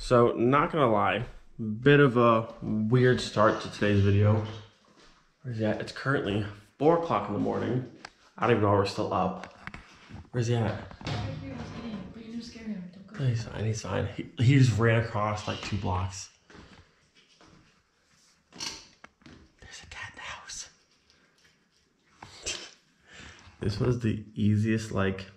So, not gonna lie, bit of a weird start to today's video. Where's he at? It's currently 4 o'clock in the morning. I don't even know we're still up. Where's he at? He's fine, he's fine. He just ran across like 2 blocks. There's a cat in the house. This was the easiest, like,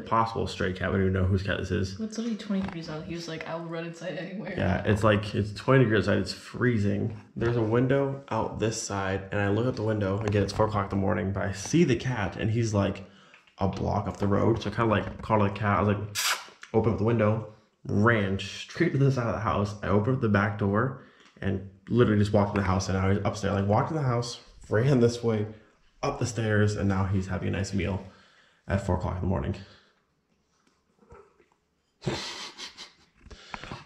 possible stray cat. We don't even know whose cat this is. It's literally 20 degrees out. He was like, I will run inside anywhere. Yeah, it's 20 degrees outside. It's freezing. There's a window out this side, and I look out the window. Again, it's 4 o'clock in the morning, but I see the cat, and he's like a block up the road. So I kind of like called the cat. I was like, open up the window, ran straight to the side of the house. I opened up the back door, and literally just walked in the house, and I was upstairs. Like, walked in the house, ran this way, up the stairs, and now he's having a nice meal at 4 o'clock in the morning.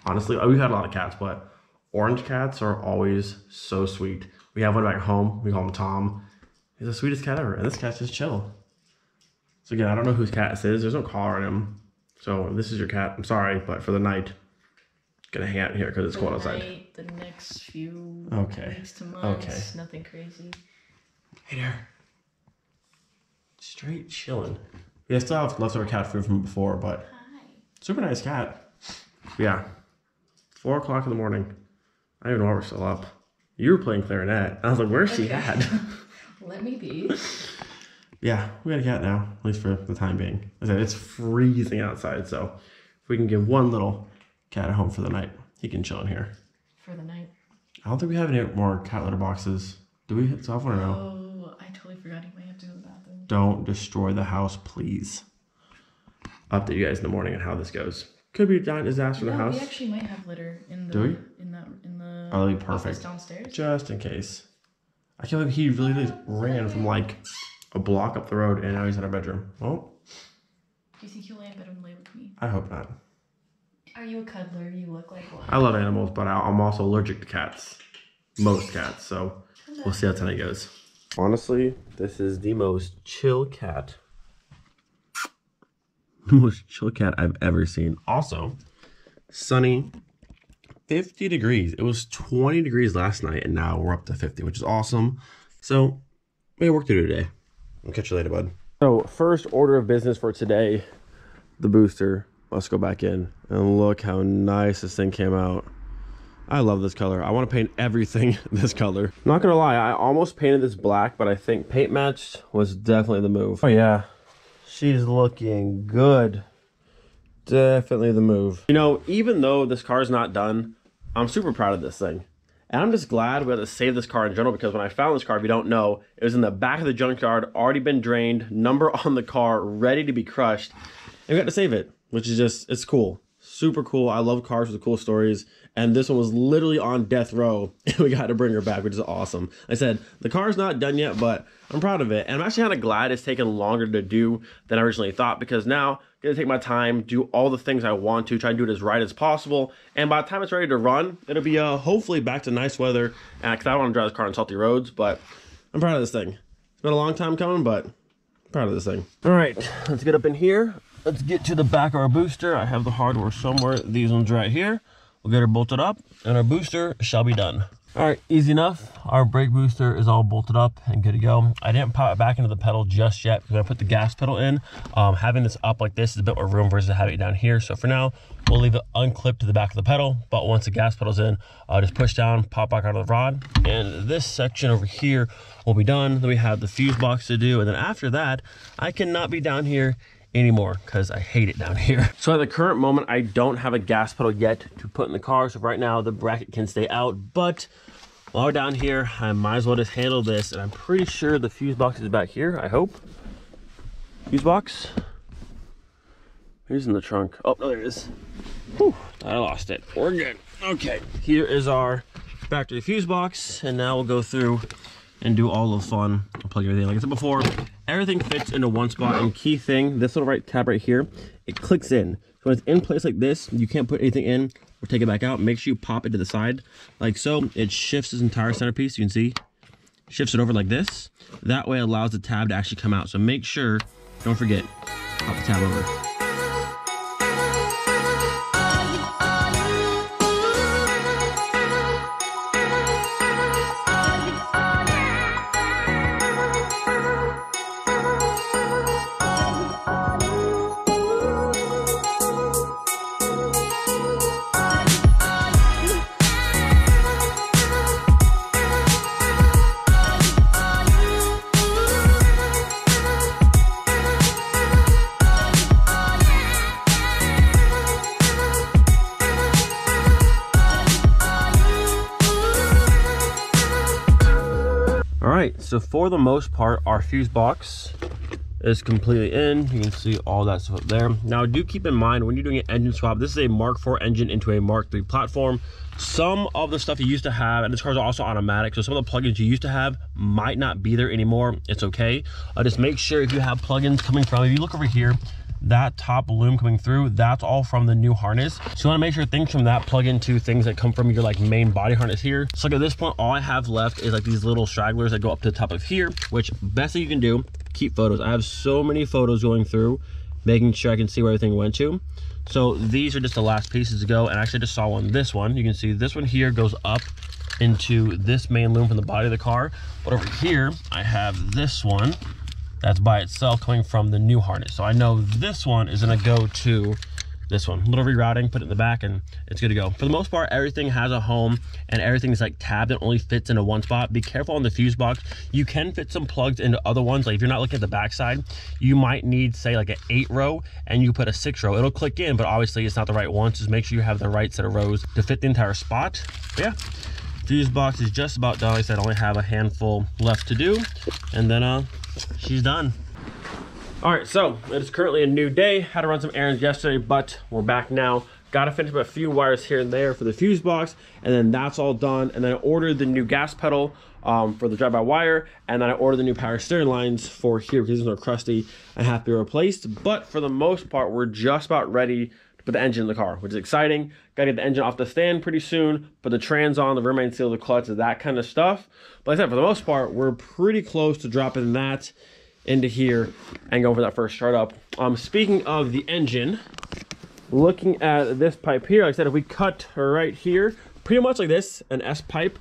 Honestly, we've had a lot of cats, but orange cats are always so sweet. We have one back home. We call him Tom. He's the sweetest cat ever, and this cat's just chill. So again, I don't know whose cat this is. There's no collar on him. So if this is your cat, I'm sorry, but for the night, gonna hang out here because it's cold outside. The next few weeks to months, nothing crazy. Hey there. Straight chilling. We still have leftover cat food from before, but super nice cat. Yeah. 4 o'clock in the morning. I don't even know why we're still up. You were playing clarinet. I was like, where's she at? Let me be. Yeah, we got a cat now, at least for the time being. I said it's freezing outside, so if we can give one little cat at home for the night, he can chill in here. For the night. I don't think we have any more cat litter boxes. Do we hit soft one or no? Oh, I totally forgot. He might have to go to the bathroom. Don't destroy the house, please. Update you guys in the morning on how this goes. Could be a giant disaster in the house. We actually might have litter in the. Do we? In the. Oh, that'd be perfect. Downstairs. Just in case. I can't believe he really ran from like a block up the road, and now he's in our bedroom. Well. Do you think he'll lay in bed and lay with me? I hope not. Are you a cuddler? You look like one. I love animals, but I'm also allergic to cats. Most cats, so we'll see how tonight goes. Honestly, this is the most chill cat. The most chill cat I've ever seen. Also, sunny, 50 degrees. It was 20 degrees last night, and now we're up to 50, which is awesome. So, we have work to do today. I'll catch you later, bud. So, first order of business for today, the booster. Let's go back in, and look how nice this thing came out. I love this color. I want to paint everything this color. Not gonna lie, I almost painted this black, but I think paint matched was definitely the move. Oh yeah, she's looking good. Definitely the move. You know, even though this car is not done, I'm super proud of this thing. And I'm just glad we had to save this car in general, because when I found this car, if you don't know, it was in the back of the junkyard, already been drained, number on the car, ready to be crushed. And we got to save it, which is just, it's cool. Super cool. I love cars with cool stories. And this one was literally on death row, and we got to bring her back, which is awesome. Like I said, the car's not done yet, but I'm proud of it. And I'm actually kind of glad it's taken longer to do than I originally thought, because now I'm going to take my time, do all the things I want to, try and do it as right as possible. And by the time it's ready to run, it'll be hopefully back to nice weather, because I don't want to drive this car on salty roads, but I'm proud of this thing. It's been a long time coming, but I'm proud of this thing. All right, let's get up in here. Let's get to the back of our booster. I have the hardware somewhere. These ones right here. We'll get her bolted up, and our booster shall be done. All right, easy enough. Our brake booster is all bolted up and good to go. I didn't pop it back into the pedal just yet, because when I put the gas pedal in, having this up like this is a bit more room versus having it down here. So for now, we'll leave it unclipped to the back of the pedal, but once the gas pedal's in, just push down, pop back out of the rod, and this section over here will be done. Then we have the fuse box to do, and then after that, I cannot be down here anymore, because I hate it down here. So at the current moment, I don't have a gas pedal yet to put in the car, so right now the bracket can stay out, but while we're down here, I might as well just handle this, and I'm pretty sure the fuse box is back here, I hope. Fuse box. Here's in the trunk. Oh, no, there it is. Whew, I lost it. We're good. Okay, here is our factory fuse box, and now we'll go through and do all the fun. I'll plug everything. Like I said before, everything fits into one spot, and key thing, this little right tab right here, it clicks in. So when it's in place like this, you can't put anything in or take it back out. Make sure you pop it to the side like so. It shifts this entire centerpiece. You can see, shifts it over like this. That way it allows the tab to actually come out. So make sure, don't forget, pop the tab over. right, so for the most part, our fuse box is completely in. You can see all that stuff up there. Now, do keep in mind when you're doing an engine swap, this is a Mark IV engine into a Mark III platform. Some of the stuff you used to have, and this car is also automatic, so some of the plugins you used to have might not be there anymore. It's okay. Just make sure if you have plugins coming from, if you look over here, that top loom coming through, that's all from the new harness. So you want to make sure things from that plug into things that come from your like main body harness here. So like at this point, all I have left is like these little stragglers that go up to the top of here, which best thing you can do, keep photos. I have so many photos going through, making sure I can see where everything went to. So these are just the last pieces to go, and I actually just saw this one. You can see this one here goes up into this main loom from the body of the car. But over here, I have this one that's by itself coming from the new harness. So I know this one is gonna go to this one. A little rerouting, put it in the back, and it's good to go. For the most part, everything has a home, and everything's like tabbed and only fits into one spot. Be careful on the fuse box. You can fit some plugs into other ones. Like if you're not looking at the back side, you might need, say, like an 8-row, and you put a 6-row. It'll click in, but obviously it's not the right one. So just make sure you have the right set of rows to fit the entire spot. But yeah, fuse box is just about done. Like I said, I only have a handful left to do, and then she's done. All right, so it is currently a new day. Had to run some errands yesterday, but we're back now. Got to finish up a few wires here and there for the fuse box, and then that's all done. And then I ordered the new gas pedal for the drive-by-wire, and then I ordered the new power steering lines for here because these are crusty and have to be replaced. But for the most part, we're just about ready to put the engine in the car, which is exciting. Got to get the engine off the stand pretty soon, put the trans on, the rear main seal, the clutch, that kind of stuff. But like I said, for the most part, we're pretty close to dropping that into here and go for that first startup. Speaking of the engine, looking at this pipe here, like I said, if we cut right here, pretty much like this, an S pipe,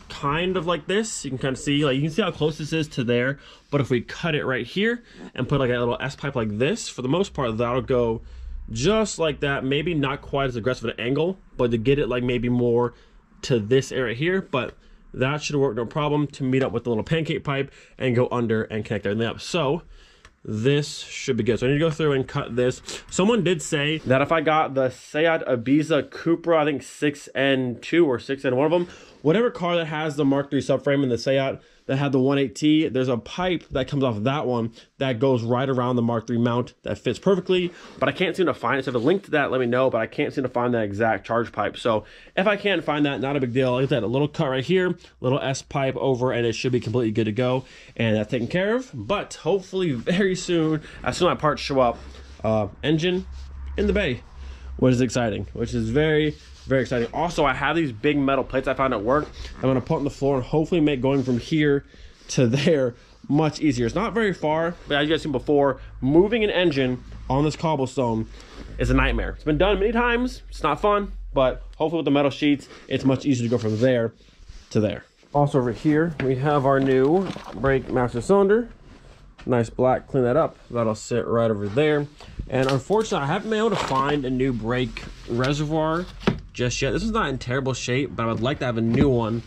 kind of like this, you can kind of see, like you can see how close this is to there. But if we cut it right here and put like a little S pipe like this, for the most part, that'll go just like that. Maybe not quite as aggressive an angle, but to get it like maybe more to this area here, but that should work no problem to meet up with the little pancake pipe and go under and connect everything up. So this should be good. So I need to go through and cut this. Someone did say that if I got the Seat Ibiza Cupra, I think 6N2 or 6N, one of them, whatever car that has the Mark III subframe and the Seat that had the 1.8T, there's a pipe that comes off that one that goes right around the Mark III mount that fits perfectly, but I can't seem to find it. So if a link to that, let me know, but I can't seem to find that exact charge pipe. So if I can't find that, not a big deal. Like I said, a little cut right here, little S pipe over, and it should be completely good to go, and that's taken care of. But hopefully very soon, as soon as my parts show up, engine in the bay, which is exciting, which is very exciting. Also, I have these big metal plates I found at work I'm going to put on the floor and hopefully make going from here to there much easier. It's not very far, but as you guys seen before, moving an engine on this cobblestone is a nightmare. It's been done many times. It's not fun, but hopefully with the metal sheets, it's much easier to go from there to there. Also over here, we have our new brake master cylinder. Nice black, clean that up. That'll sit right over there. And unfortunately, I haven't been able to find a new brake reservoir just yet. This is not in terrible shape, but I would like to have a new one,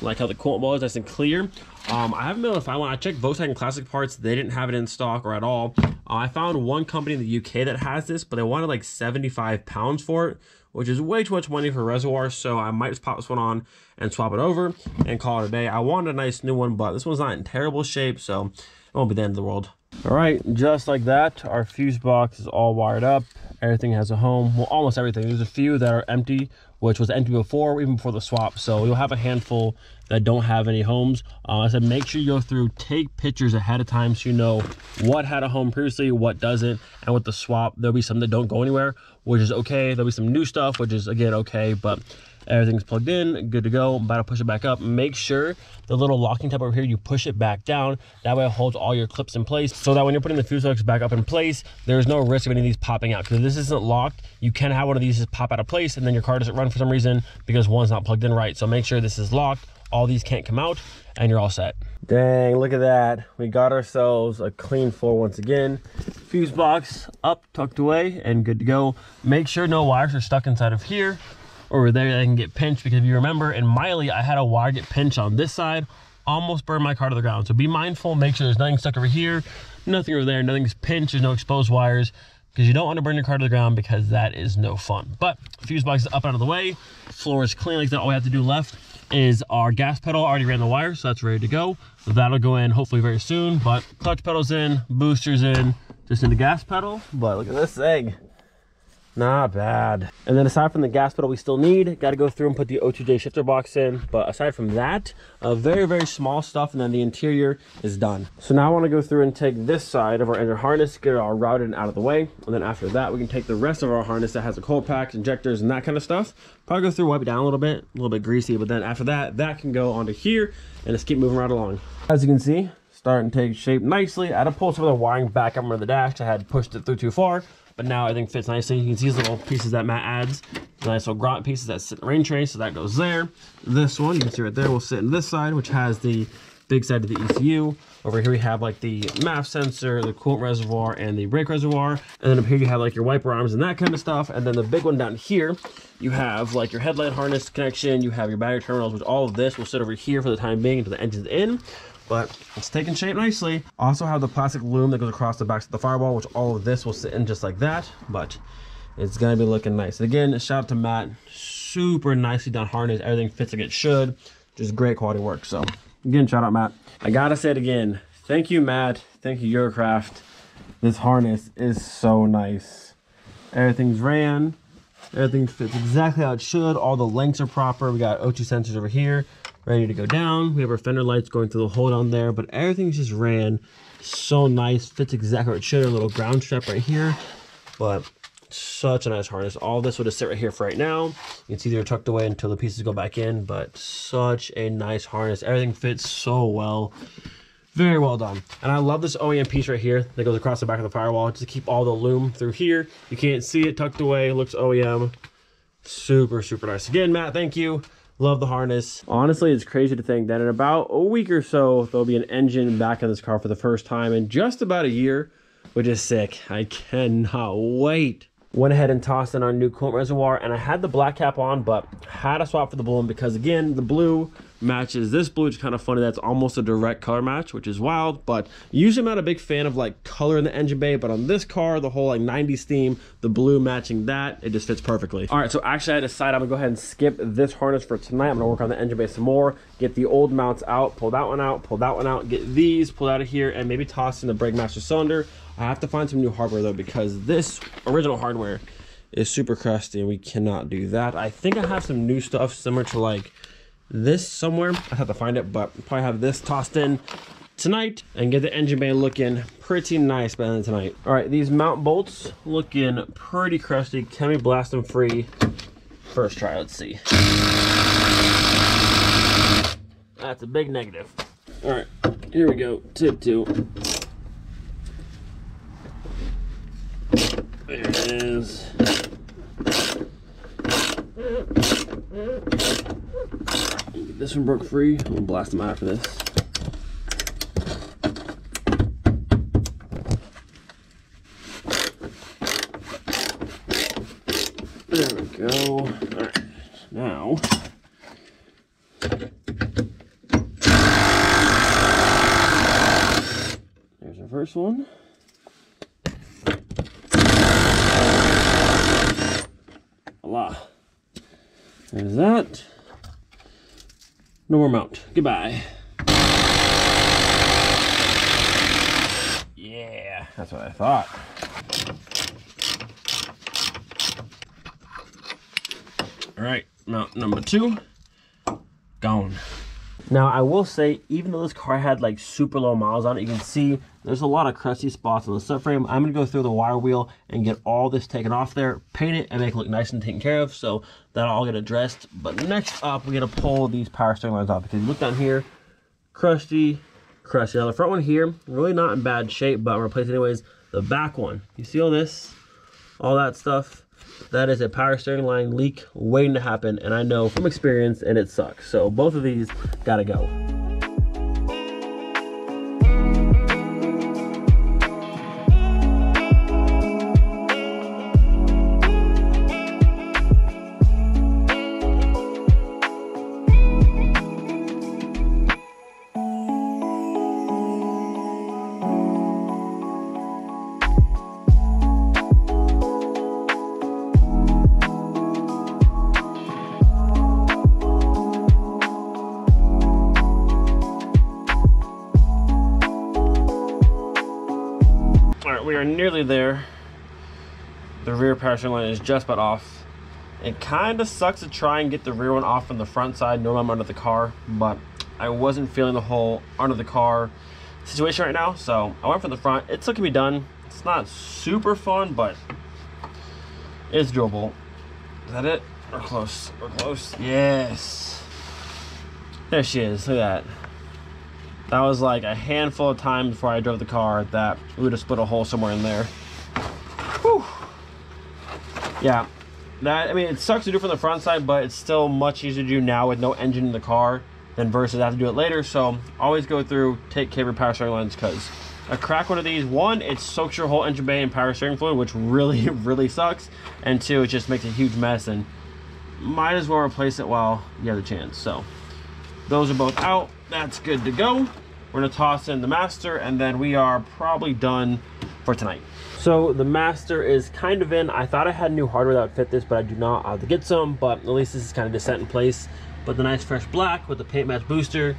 like how the coolant ball is nice and clear. I haven't been able to find one. I checked Volkswagen Classic Parts. They didn't have it in stock or at all. I found one company in the UK that has this, but they wanted like 75 pounds for it, which is way too much money for a reservoir. So I might just pop this one on and swap it over and call it a day. I wanted a nice new one, but this one's not in terrible shape, so it won't be the end of the world. All right, just like that, our fuse box is all wired up. Everything has a home. Well, almost everything. There's a few that are empty, which was empty before, even before the swap. So you'll have a handful that don't have any homes. I said make sure you go through, take pictures ahead of time so you know what had a home previously, what doesn't. And with the swap, there'll be some that don't go anywhere, which is okay. There'll be some new stuff, which is, again, okay. But everything's plugged in, good to go. I'm about to push it back up. Make sure the little locking tab over here, you push it back down. That way it holds all your clips in place so that when you're putting the fuse hooks back up in place, there's no risk of any of these popping out. Because if this isn't locked, you can have one of these just pop out of place and then your car doesn't run for some reason because one's not plugged in right. So make sure this is locked. All these can't come out and you're all set. Dang, look at that. We got ourselves a clean floor once again. Fuse box up, tucked away, and good to go. Make sure no wires are stuck inside of here. Over there, they can get pinched, because if you remember in Miley, I had a wire get pinched on this side, almost burned my car to the ground. So be mindful, make sure there's nothing stuck over here, nothing over there, nothing's pinched, there's no exposed wires, because you don't want to burn your car to the ground, because that is no fun. But fuse box is up out of the way, floor is clean like that. All we have to do left is our gas pedal. Already ran the wire, so that's ready to go. That'll go in hopefully very soon, but clutch pedal's in, boosters in, just in the gas pedal. But look at this thing. Not bad. And then aside from the gas pedal we still need, got to go through and put the O2J shifter box in. But aside from that, very, very small stuff, and then the interior is done. So now I want to go through and take this side of our engine harness, get it all routed and out of the way. And then after that, we can take the rest of our harness that has the cold packs, injectors, and that kind of stuff. Probably go through, wipe it down a little bit greasy. But then after that, that can go onto here and just keep moving right along. As you can see, starting to take shape nicely. I had to pull some of the wiring back up under the dash. I had pushed it through too far. But now everything fits nicely. You can see these little pieces that Matt adds. Nice little grommet pieces that sit in the rain tray, so that goes there. This one, you can see right there, will sit in this side, which has the big side of the ECU. Over here we have like the MAF sensor, the coolant reservoir, and the brake reservoir. And then up here you have like your wiper arms and that kind of stuff. And then the big one down here, you have like your headlight harness connection, you have your battery terminals, which all of this will sit over here for the time being until the engine's in. But it's taking shape nicely. Also have the plastic loom that goes across the backs of the firewall, which all of this will sit in just like that, but it's gonna be looking nice. Again, shout out to Matt, super nicely done harness. Everything fits like it should, just great quality work. So again, shout out Matt. I gotta say it again, thank you Matt, thank you Eurocraft. This harness is so nice. Everything's ran, everything fits exactly how it should. All the lengths are proper. We got O2 sensors over here, ready to go down. We have our fender lights going through the hole down there, but everything's just ran so nice. Fits exactly where it should. A little ground strap right here, but such a nice harness. All this will just sit right here for right now. You can see they're tucked away until the pieces go back in, but such a nice harness. Everything fits so well. Very well done. And I love this OEM piece right here that goes across the back of the firewall just to keep all the loom through here. You can't see it tucked away. It looks OEM. Super, super nice. Again, Matt, thank you. Love the harness. Honestly, it's crazy to think that in about a week or so, there'll be an engine back in this car for the first time in just about a year, which is sick. I cannot wait. Went ahead and tossed in our new coolant reservoir, and I had the black cap on, but had to swap for the blue one because, again, the blue matches this blue, which is kind of funny. That's almost a direct color match, which is wild, but usually I'm not a big fan of like color in the engine bay, but on this car, the whole like 90s theme, the blue matching that, it just fits perfectly. All right, so actually I decided I'm gonna go ahead and skip this harness for tonight. I'm gonna work on the engine bay some more, get the old mounts out, pull that one out, pull that one out, get these pulled out of here, and maybe toss in the brake master cylinder. I have to find some new hardware though, because this original hardware is super crusty and we cannot do that. I think I have some new stuff similar to like this somewhere. I have to find it, but probably have this tossed in tonight and get the engine bay looking pretty nice by the end of tonight. All right, these mount bolts looking pretty crusty. Can we blast them free? First try, let's see. That's a big negative. All right, here we go, tip two. There it is. This one broke free. I'm gonna blast them out after this. There we go. All right, now there's our first one. Voila. There's that. No more mount. Goodbye. Yeah, that's what I thought. All right, mount number two, gone. Now, I will say, even though this car had like super low miles on it, you can see there's a lot of crusty spots on the subframe. I'm gonna go through the wire wheel and get all this taken off there, paint it, and make it look nice and taken care of, so that'll all get addressed. But next up, we're gonna pull these power steering lines off, because you look down here, crusty, crusty. Now the front one here, really not in bad shape, but I'm gonna replace it anyways. The back one, you see all this, all that stuff? That is a power steering line leak waiting to happen, and I know from experience, and it sucks. So both of these gotta go. we are nearly there. The rear power steering line is just about off. It kind of sucks to try and get the rear one off on the front side. Normally I'm under the car, but I wasn't feeling the whole under the car situation right now, so I went for the front. It still can be done. It's not super fun, but it's doable. Is that it? We're close. We're close. Yes. There she is. Look at that. That was like a handful of times before I drove the car that we would have split a hole somewhere in there. Whew. Yeah. That, I mean, it sucks to do from the front side, but it's still much easier to do now with no engine in the car than versus have to do it later. So always go through, take care of your power steering lines, because a crack one of these, one, it soaks your whole engine bay and power steering fluid, which really, really sucks. And two, it just makes a huge mess, and might as well replace it while you have the chance. So those are both out. That's good to go. We're gonna toss in the master, and then we are probably done for tonight. So the master is kind of in. I thought I had new hardware that would fit this, but I do not. I'll have to get some, but at least this is kind of just set in place. But the nice fresh black with the paint match booster,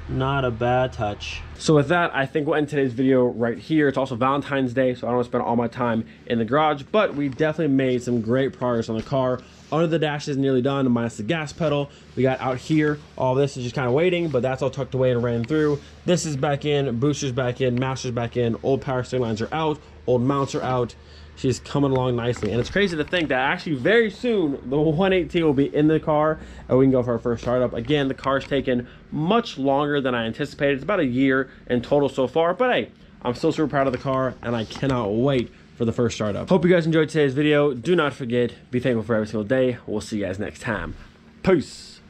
not a bad touch. So with that, I think we'll end today's video right here. It's also Valentine's Day, so I don't want to spend all my time in the garage, but we definitely made some great progress on the car. Under the dash is nearly done, minus the gas pedal. We got out here, all this is just kind of waiting, but that's all tucked away and ran through. This is back in, booster's back in, master's back in, old power steering lines are out, old mounts are out. She's coming along nicely, and it's crazy to think that actually very soon the 118 will be in the car and we can go for our first startup. Again, the car's taken much longer than I anticipated. It's about a year in total so far, but hey, I'm still super proud of the car and I cannot wait for the first startup. Hope you guys enjoyed today's video. Do not forget, be thankful for every single day. We'll see you guys next time. Peace.